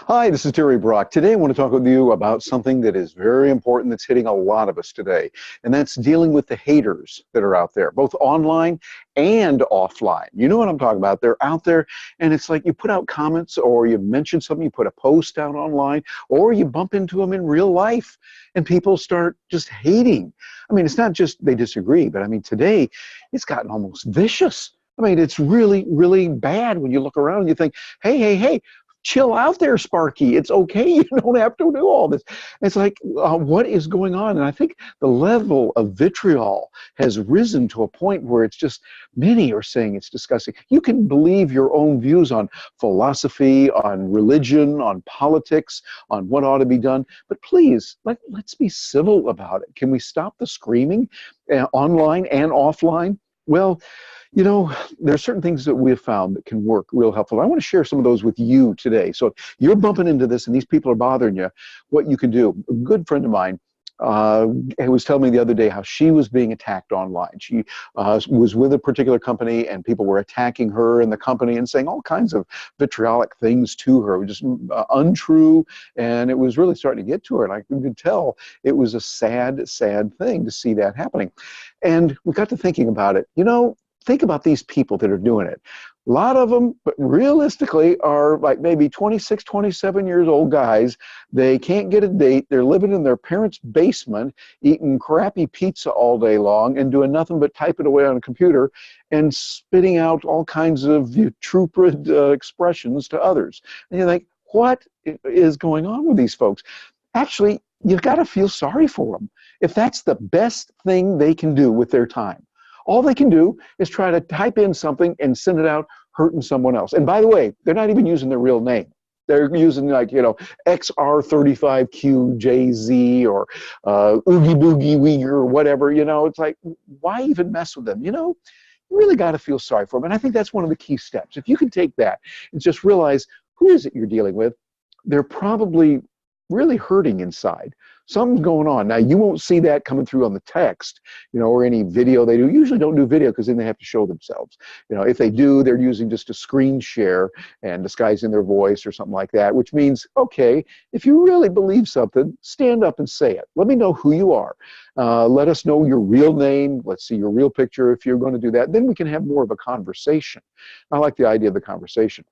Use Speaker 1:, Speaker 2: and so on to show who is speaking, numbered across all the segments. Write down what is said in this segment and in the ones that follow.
Speaker 1: Hi, this is Terry Brock. Today I want to talk with you about something that is very important that's hitting a lot of us today, and that's dealing with the haters that are out there, both online and offline. You know what I'm talking about. They're out there, and it's like you put out comments or you mention something, you put a post out online, or you bump into them in real life, and people start just hating. I mean, it's not just they disagree, but I mean, today it's gotten almost vicious. I mean, it's really, really bad when you look around and you think, hey, chill out there, Sparky. It's okay. You don't have to do all this. It's like, what is going on? And I think the level of vitriol has risen to a point where it's just, many are saying it's disgusting. You can believe your own views on philosophy, on religion, on politics, on what ought to be done. But please, let's be civil about it. Can we stop the screaming online and offline? Well, you know, there are certain things that we have found that can work real helpful. I want to share some of those with you today. So if you're bumping into this and these people are bothering you, what you can do. A good friend of mine was telling me the other day how she was being attacked online. She was with a particular company and people were attacking her and the company and saying all kinds of vitriolic things to her, just untrue, and it was really starting to get to her. And I could tell it was a sad, sad thing to see that happening. And we got to thinking about it. You know, think about these people that are doing it. A lot of them, but realistically, are like maybe 26, 27 years old guys. They can't get a date. They're living in their parents' basement, eating crappy pizza all day long and doing nothing but type it away on a computer and spitting out all kinds of putrid expressions to others. And you think, what is going on with these folks? Actually, you've got to feel sorry for them. If that's the best thing they can do with their time, all they can do is try to type in something and send it out hurting someone else. And by the way, they're not even using their real name. They're using like, you know, XR35QJZ or Oogie Boogie Uyghur or whatever, you know. It's like, why even mess with them? You know, you really got to feel sorry for them. And I think that's one of the key steps. If you can take that and just realize, who is it you're dealing with? They're probably really hurting inside. Something's going on. Now, you won't see that coming through on the text, you know, or any video they do. Usually don't do video because then they have to show themselves. You know, if they do, they're using just a screen share and disguising their voice or something like that, which means, okay, if you really believe something, stand up and say it. Let me know who you are. Let us know your real name. Let's see your real picture if you're going to do that. Then we can have more of a conversation. I like the idea of the conversation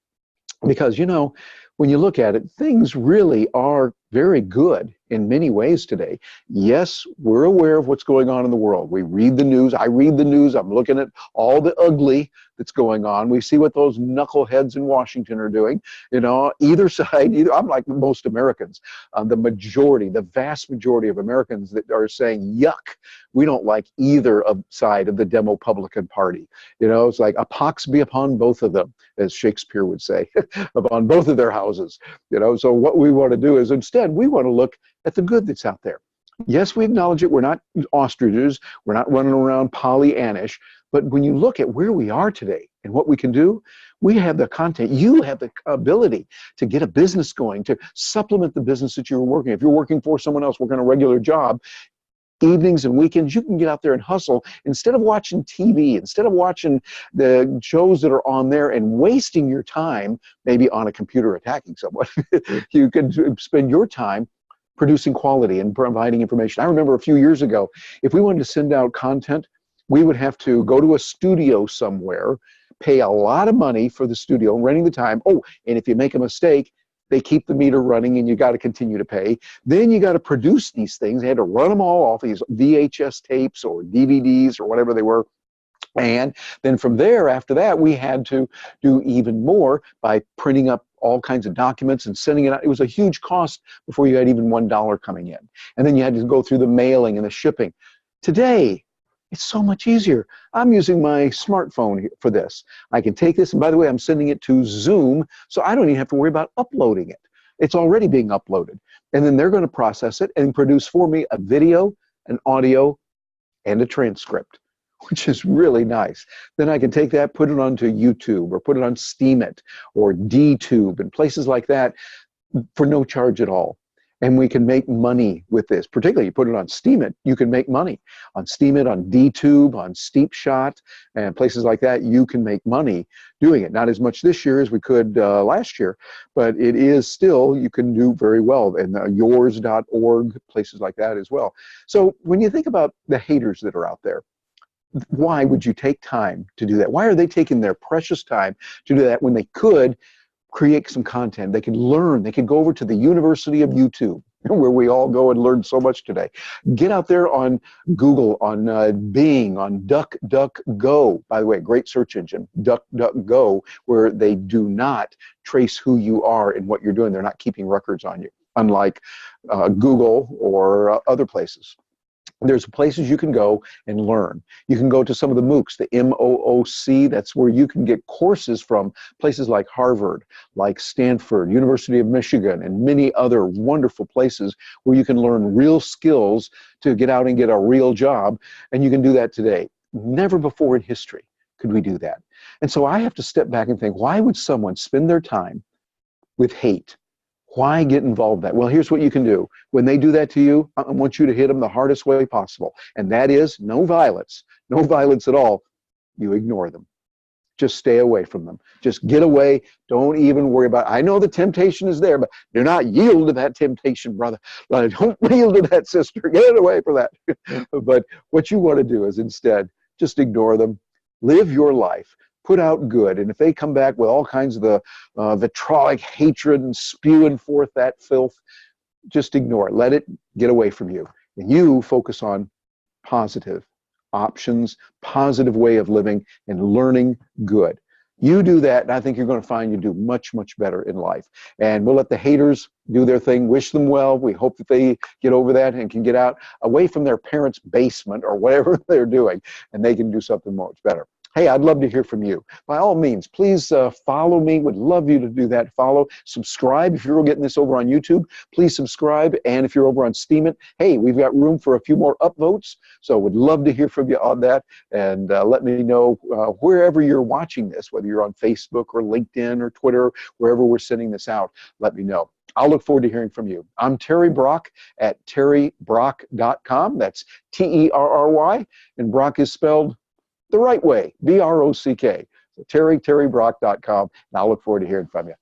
Speaker 1: because, you know, when you look at it, things really are very good in many ways today. Yes, we're aware of what's going on in the world. We read the news. I read the news. I'm looking at all the ugly that's going on. We see what those knuckleheads in Washington are doing. You know, either side, I'm like most Americans. The majority, the vast majority of Americans that are saying, yuck, we don't like either side of the Demo-Publican Party. You know, it's like a pox be upon both of them, as Shakespeare would say, upon both of their houses. You know, so what we want to do is instead, we want to look at the good that's out there. Yes, we acknowledge it. We're not ostriches. We're not running around Pollyannish. But when you look at where we are today and what we can do, we have the content. You have the ability to get a business going, to supplement the business that you're working. If you're working for someone else, working a regular job, evenings and weekends, you can get out there and hustle. Instead of watching TV, instead of watching the shows that are on there and wasting your time, maybe on a computer attacking someone, you can spend your time producing quality and providing information. I remember a few years ago, if we wanted to send out content, we would have to go to a studio somewhere, pay a lot of money for the studio, renting the time. Oh, and if you make a mistake, they keep the meter running and you got to continue to pay. Then you got to produce these things. They had to run them all off these VHS tapes or DVDs or whatever they were. And then from there, after that, we had to do even more by printing up all kinds of documents and sending it out. It was a huge cost before you had even $1 coming in. And then you had to go through the mailing and the shipping. Today, it's so much easier. I'm using my smartphone for this. I can take this, and by the way, I'm sending it to Zoom, so I don't even have to worry about uploading it. It's already being uploaded. And then they're going to process it and produce for me a video, an audio, and a transcript, which is really nice. Then I can take that, put it onto YouTube, or put it on Steemit, or DTube, and places like that for no charge at all. And we can make money with this. Particularly, you put it on Steemit, you can make money. On Steemit, on DTube, on Steepshot, and places like that, you can make money doing it. Not as much this year as we could last year, but it is still, you can do very well. And yours.org, places like that as well. So when you think about the haters that are out there, why would you take time to do that? Why are they taking their precious time to do that when they could create some content? They could learn. They could go over to the University of YouTube, where we all go and learn so much today. Get out there on Google, on Bing, on DuckDuckGo. By the way, great search engine, DuckDuckGo, where they do not trace who you are and what you're doing. They're not keeping records on you, unlike Google or other places. There's places you can go and learn. You can go to some of the MOOCs, the MOOC. That's where you can get courses from places like Harvard, like Stanford, University of Michigan, and many other wonderful places where you can learn real skills to get out and get a real job. And you can do that today. Never before in history could we do that. And so I have to step back and think, why would someone spend their time with hate? Why get involved in that? Well, here's what you can do. When they do that to you, I want you to hit them the hardest way possible. And that is no violence. No violence at all. You ignore them. Just stay away from them. Just get away. Don't even worry about it. I know the temptation is there, but do not yield to that temptation, brother. Don't yield to that, sister. Get away from that. But what you want to do is instead just ignore them. Live your life. Put out good. And if they come back with all kinds of the vitriolic hatred and spewing forth that filth, just ignore it. Let it get away from you. And you focus on positive options, positive way of living, and learning good. You do that, and I think you're going to find you do much, much better in life. And we'll let the haters do their thing. Wish them well. We hope that they get over that and can get out away from their parents' basement or whatever they're doing, and they can do something much better. Hey, I'd love to hear from you. By all means, please follow me. Would love you to do that. Follow, subscribe. If you're getting this over on YouTube, please subscribe. And if you're over on Steemit, hey, we've got room for a few more upvotes. So would love to hear from you on that. And let me know wherever you're watching this, whether you're on Facebook or LinkedIn or Twitter, wherever we're sending this out, let me know. I'll look forward to hearing from you. I'm Terry Brock at terrybrock.com. That's Terry, and Brock is spelled the right way, B-R-O-C-K. So terrybrock.com, and I'll look forward to hearing from you.